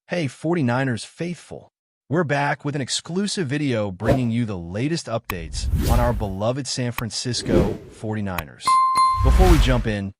Hey 49ers faithful, we're back with an exclusive video bringing you the latest updates on our beloved San Francisco 49ers. Before we jump in,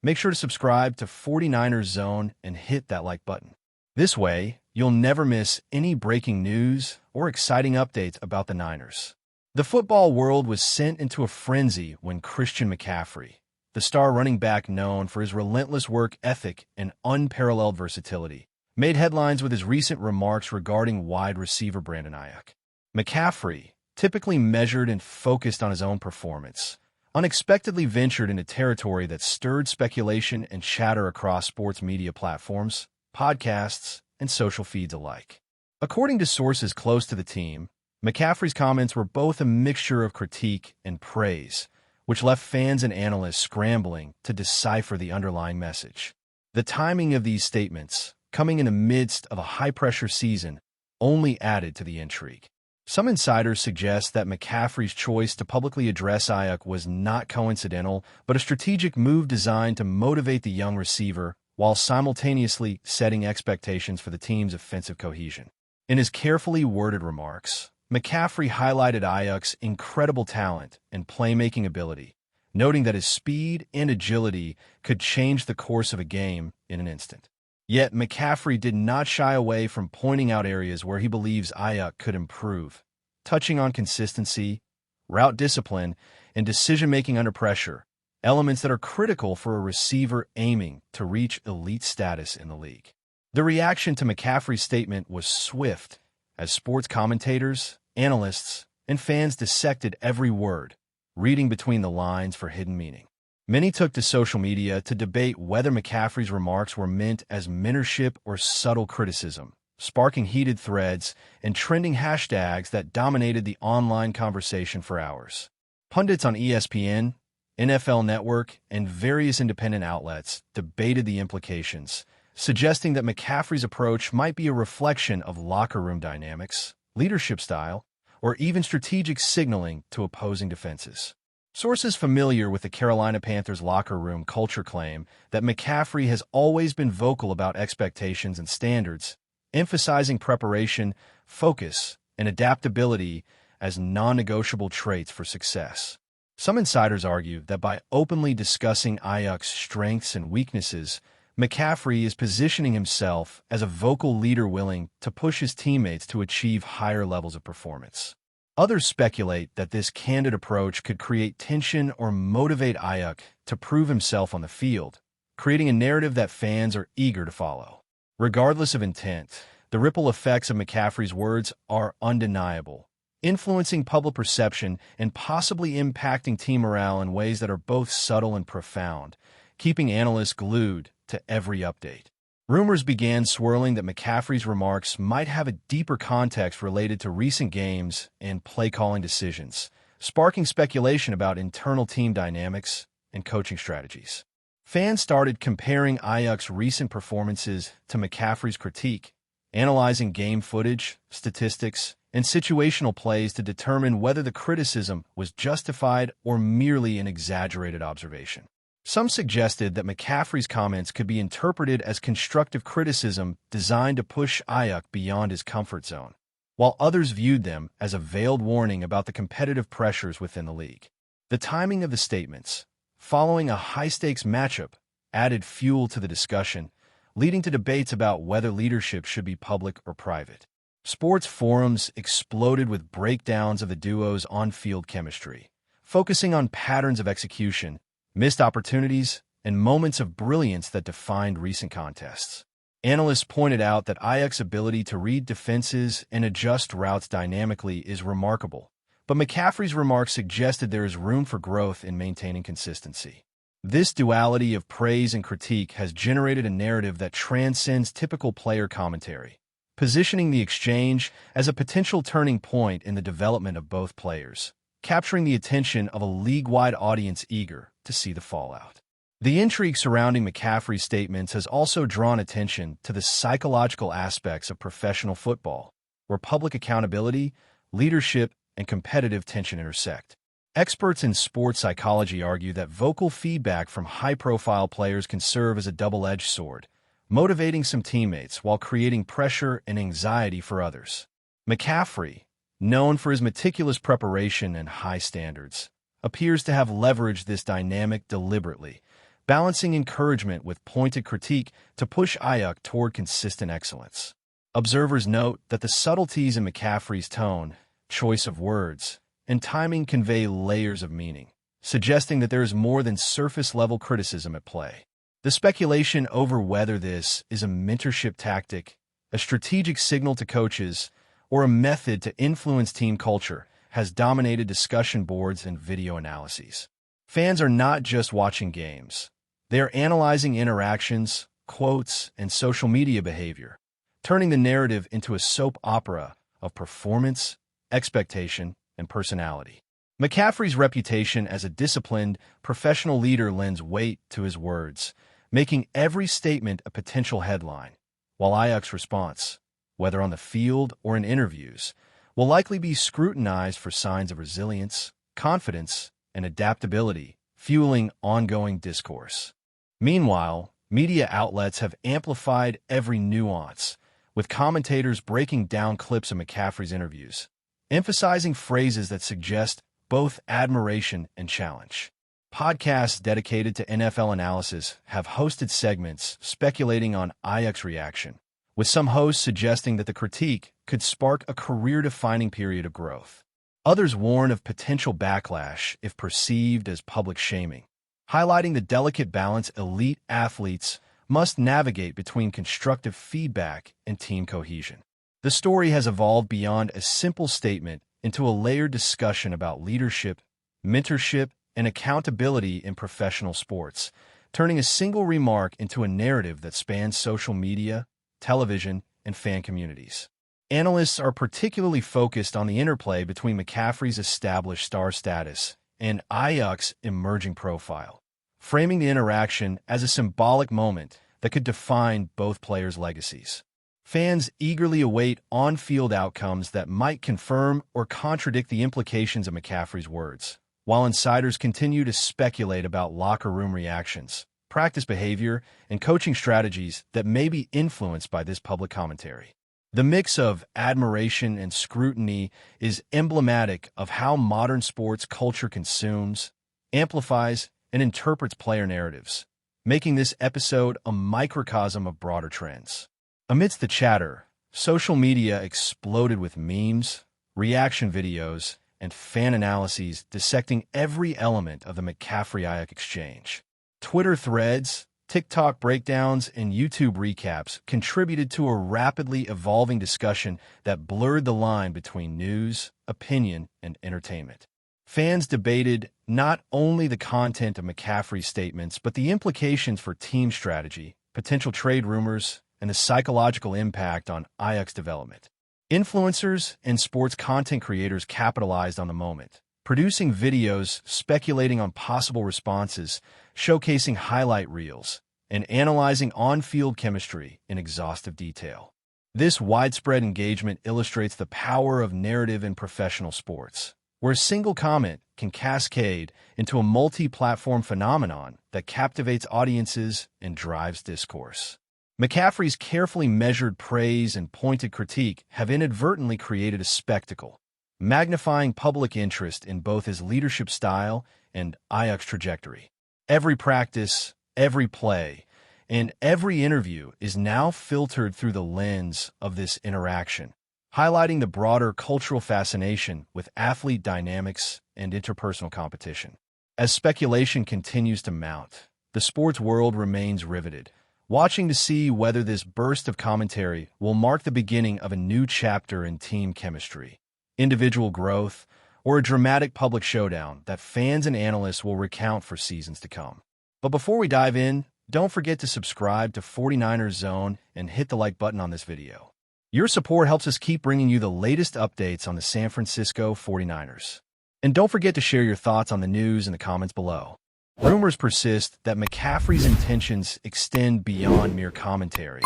make sure to subscribe to 49ers Zone and hit that like button. This way, you'll never miss any breaking news or exciting updates about the Niners. The football world was sent into a frenzy when Christian McCaffrey, the star running back known for his relentless work ethic and unparalleled versatility, made headlines with his recent remarks regarding wide receiver Brandon AIYUK. McCaffrey, typically measured and focused on his own performance, unexpectedly ventured into territory that stirred speculation and chatter across sports media platforms, podcasts, and social feeds alike. According to sources close to the team, McCaffrey's comments were both a mixture of critique and praise, which left fans and analysts scrambling to decipher the underlying message. The timing of these statements, coming in the midst of a high-pressure season, only added to the intrigue. Some insiders suggest that McCaffrey's choice to publicly address AIYUK was not coincidental, but a strategic move designed to motivate the young receiver while simultaneously setting expectations for the team's offensive cohesion. In his carefully worded remarks, McCaffrey highlighted AIYUK's incredible talent and playmaking ability, noting that his speed and agility could change the course of a game in an instant. Yet McCaffrey did not shy away from pointing out areas where he believes AIYUK could improve, touching on consistency, route discipline, and decision-making under pressure, elements that are critical for a receiver aiming to reach elite status in the league. The reaction to McCaffrey's statement was swift, as sports commentators, analysts, and fans dissected every word, reading between the lines for hidden meaning. Many took to social media to debate whether McCaffrey's remarks were meant as mentorship or subtle criticism, sparking heated threads and trending hashtags that dominated the online conversation for hours. Pundits on ESPN, NFL Network, and various independent outlets debated the implications, suggesting that McCaffrey's approach might be a reflection of locker room dynamics, leadership style, or even strategic signaling to opposing defenses. Sources familiar with the Carolina Panthers locker room culture claim that McCaffrey has always been vocal about expectations and standards, emphasizing preparation, focus, and adaptability as non-negotiable traits for success. Some insiders argue that by openly discussing AIYUK's strengths and weaknesses, McCaffrey is positioning himself as a vocal leader willing to push his teammates to achieve higher levels of performance. Others speculate that this candid approach could create tension or motivate AIYUK to prove himself on the field, creating a narrative that fans are eager to follow. Regardless of intent, the ripple effects of McCaffrey's words are undeniable, influencing public perception and possibly impacting team morale in ways that are both subtle and profound, keeping analysts glued to every update. Rumors began swirling that McCaffrey's remarks might have a deeper context related to recent games and play-calling decisions, sparking speculation about internal team dynamics and coaching strategies. Fans started comparing AIYUK's recent performances to McCaffrey's critique, analyzing game footage, statistics, and situational plays to determine whether the criticism was justified or merely an exaggerated observation. Some suggested that McCaffrey's comments could be interpreted as constructive criticism designed to push AIYUK beyond his comfort zone, while others viewed them as a veiled warning about the competitive pressures within the league. The timing of the statements, following a high-stakes matchup, added fuel to the discussion, leading to debates about whether leadership should be public or private. Sports forums exploded with breakdowns of the duo's on-field chemistry, focusing on patterns of execution, missed opportunities, and moments of brilliance that defined recent contests. Analysts pointed out that AIYUK's ability to read defenses and adjust routes dynamically is remarkable, but McCaffrey's remarks suggested there is room for growth in maintaining consistency. This duality of praise and critique has generated a narrative that transcends typical player commentary, positioning the exchange as a potential turning point in the development of both players, capturing the attention of a league-wide audience eager to see the fallout. The intrigue surrounding McCaffrey's statements has also drawn attention to the psychological aspects of professional football, where public accountability, leadership, and competitive tension intersect. Experts in sports psychology argue that vocal feedback from high-profile players can serve as a double-edged sword, motivating some teammates while creating pressure and anxiety for others. McCaffrey, known for his meticulous preparation and high standards, appears to have leveraged this dynamic deliberately, balancing encouragement with pointed critique to push AIYUK toward consistent excellence. Observers note that the subtleties in McCaffrey's tone, choice of words, and timing convey layers of meaning, suggesting that there is more than surface-level criticism at play. The speculation over whether this is a mentorship tactic, a strategic signal to coaches, or a method to influence team culture has dominated discussion boards and video analyses. Fans are not just watching games. They are analyzing interactions, quotes, and social media behavior, turning the narrative into a soap opera of performance, expectation, and personality. McCaffrey's reputation as a disciplined, professional leader lends weight to his words, making every statement a potential headline, while AIYUK's response, whether on the field or in interviews, will likely be scrutinized for signs of resilience, confidence, and adaptability, fueling ongoing discourse. Meanwhile, media outlets have amplified every nuance, with commentators breaking down clips of McCaffrey's interviews, emphasizing phrases that suggest both admiration and challenge. Podcasts dedicated to NFL analysis have hosted segments speculating on AIYUK's reaction, with some hosts suggesting that the critique could spark a career-defining period of growth. Others warn of potential backlash if perceived as public shaming, highlighting the delicate balance elite athletes must navigate between constructive feedback and team cohesion. The story has evolved beyond a simple statement into a layered discussion about leadership, mentorship, and accountability in professional sports, turning a single remark into a narrative that spans social media, television, and fan communities. Analysts are particularly focused on the interplay between McCaffrey's established star status and AIYUK's emerging profile, framing the interaction as a symbolic moment that could define both players' legacies. Fans eagerly await on-field outcomes that might confirm or contradict the implications of McCaffrey's words, while insiders continue to speculate about locker room reactions, practice behavior, and coaching strategies that may be influenced by this public commentary. The mix of admiration and scrutiny is emblematic of how modern sports culture consumes, amplifies, and interprets player narratives, making this episode a microcosm of broader trends. Amidst the chatter, social media exploded with memes, reaction videos, and fan analyses dissecting every element of the McCaffrey-AIYUK exchange. Twitter threads, TikTok breakdowns, and YouTube recaps contributed to a rapidly evolving discussion that blurred the line between news, opinion, and entertainment. Fans debated not only the content of McCaffrey's statements, but the implications for team strategy, potential trade rumors, and the psychological impact on AIYUK's development. Influencers and sports content creators capitalized on the moment, producing videos speculating on possible responses, showcasing highlight reels, and analyzing on-field chemistry in exhaustive detail. This widespread engagement illustrates the power of narrative in professional sports, where a single comment can cascade into a multi-platform phenomenon that captivates audiences and drives discourse. McCaffrey's carefully measured praise and pointed critique have inadvertently created a spectacle, magnifying public interest in both his leadership style and AIYUK's trajectory. Every practice, every play, and every interview is now filtered through the lens of this interaction, highlighting the broader cultural fascination with athlete dynamics and interpersonal competition. As speculation continues to mount, the sports world remains riveted, watching to see whether this burst of commentary will mark the beginning of a new chapter in team chemistry, individual growth, or a dramatic public showdown that fans and analysts will recount for seasons to come. But before we dive in, don't forget to subscribe to 49ers Zone and hit the like button on this video. Your support helps us keep bringing you the latest updates on the San Francisco 49ers. And don't forget to share your thoughts on the news in the comments below. Rumors persist that McCaffrey's intentions extend beyond mere commentary,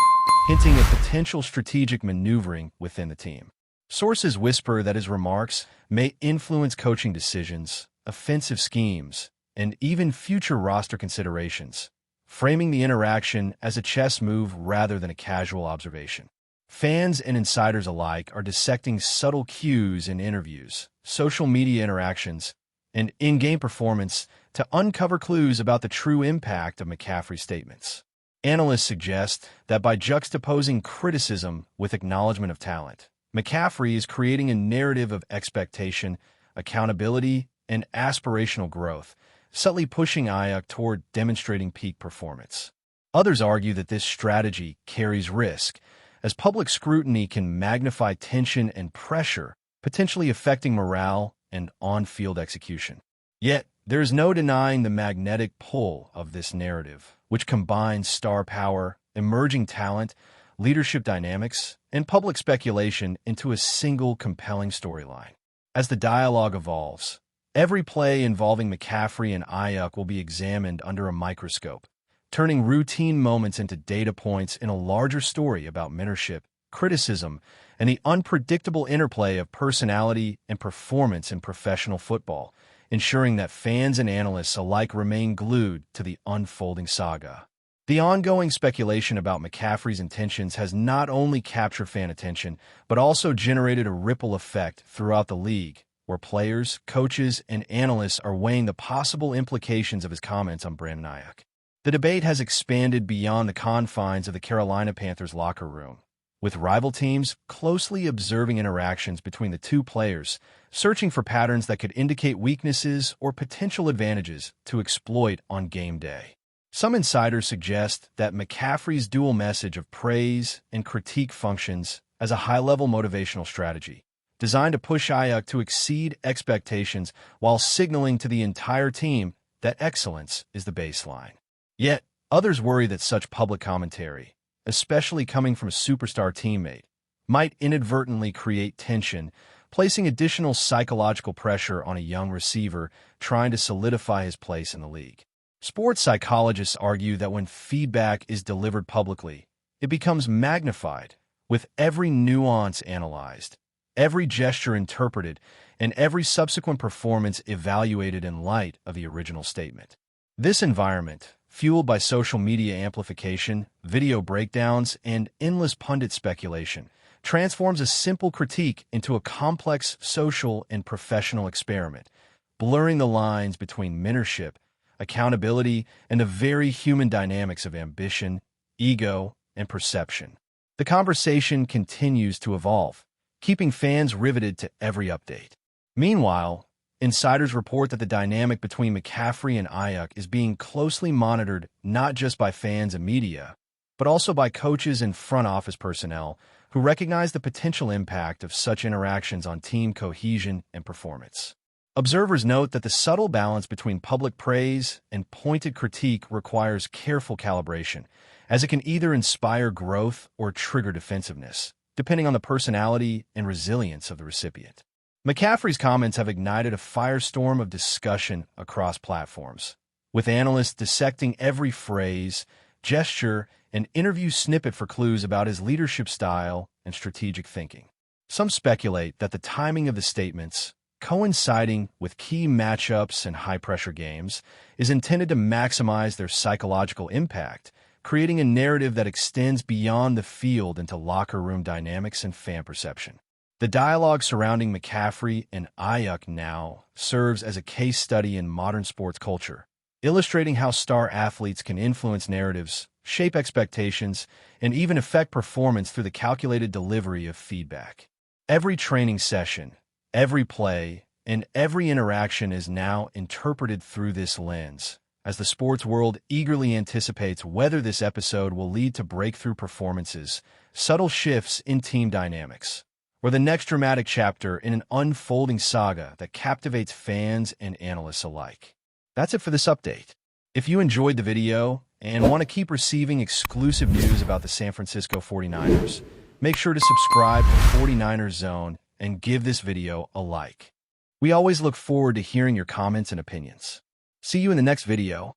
hinting at potential strategic maneuvering within the team. Sources whisper that his remarks may influence coaching decisions, offensive schemes, and even future roster considerations, framing the interaction as a chess move rather than a casual observation. Fans and insiders alike are dissecting subtle cues in interviews, social media interactions, and in-game performance to uncover clues about the true impact of McCaffrey's statements. Analysts suggest that by juxtaposing criticism with acknowledgement of talent, McCaffrey is creating a narrative of expectation, accountability, and aspirational growth, subtly pushing AIYUK toward demonstrating peak performance. Others argue that this strategy carries risk, as public scrutiny can magnify tension and pressure, potentially affecting morale and on-field execution. Yet, there is no denying the magnetic pull of this narrative, which combines star power, emerging talent, leadership dynamics, and public speculation into a single compelling storyline. As the dialogue evolves, every play involving McCaffrey and AIYUK will be examined under a microscope, turning routine moments into data points in a larger story about mentorship, criticism, and the unpredictable interplay of personality and performance in professional football, ensuring that fans and analysts alike remain glued to the unfolding saga. The ongoing speculation about McCaffrey's intentions has not only captured fan attention, but also generated a ripple effect throughout the league, where players, coaches, and analysts are weighing the possible implications of his comments on Brandon AIYUK. The debate has expanded beyond the confines of the Carolina Panthers locker room, with rival teams closely observing interactions between the two players, searching for patterns that could indicate weaknesses or potential advantages to exploit on game day. Some insiders suggest that McCaffrey's dual message of praise and critique functions as a high-level motivational strategy, designed to push AIYUK to exceed expectations while signaling to the entire team that excellence is the baseline. Yet, others worry that such public commentary, especially coming from a superstar teammate, might inadvertently create tension, placing additional psychological pressure on a young receiver trying to solidify his place in the league. Sports psychologists argue that when feedback is delivered publicly, it becomes magnified, with every nuance analyzed, every gesture interpreted, and every subsequent performance evaluated in light of the original statement. This environment, fueled by social media amplification, video breakdowns, and endless pundit speculation, transforms a simple critique into a complex social and professional experiment, blurring the lines between mentorship, accountability, and the very human dynamics of ambition, ego, and perception. The conversation continues to evolve, keeping fans riveted to every update. Meanwhile, insiders report that the dynamic between McCaffrey and AIYUK is being closely monitored not just by fans and media, but also by coaches and front office personnel who recognize the potential impact of such interactions on team cohesion and performance. Observers note that the subtle balance between public praise and pointed critique requires careful calibration, as it can either inspire growth or trigger defensiveness, depending on the personality and resilience of the recipient. McCaffrey's comments have ignited a firestorm of discussion across platforms, with analysts dissecting every phrase, gesture, and interview snippet for clues about his leadership style and strategic thinking. Some speculate that the timing of the statements, coinciding with key matchups and high-pressure games, is intended to maximize their psychological impact, creating a narrative that extends beyond the field into locker room dynamics and fan perception. The dialogue surrounding McCaffrey and AIYUK now serves as a case study in modern sports culture, illustrating how star athletes can influence narratives, shape expectations, and even affect performance through the calculated delivery of feedback. Every training session, every play, and every interaction is now interpreted through this lens, as the sports world eagerly anticipates whether this episode will lead to breakthrough performances, subtle shifts in team dynamics, or the next dramatic chapter in an unfolding saga that captivates fans and analysts alike. That's it for this update. If you enjoyed the video and want to keep receiving exclusive news about the San Francisco 49ers, make sure to subscribe to 49ers Zone and give this video a like. We always look forward to hearing your comments and opinions. See you in the next video.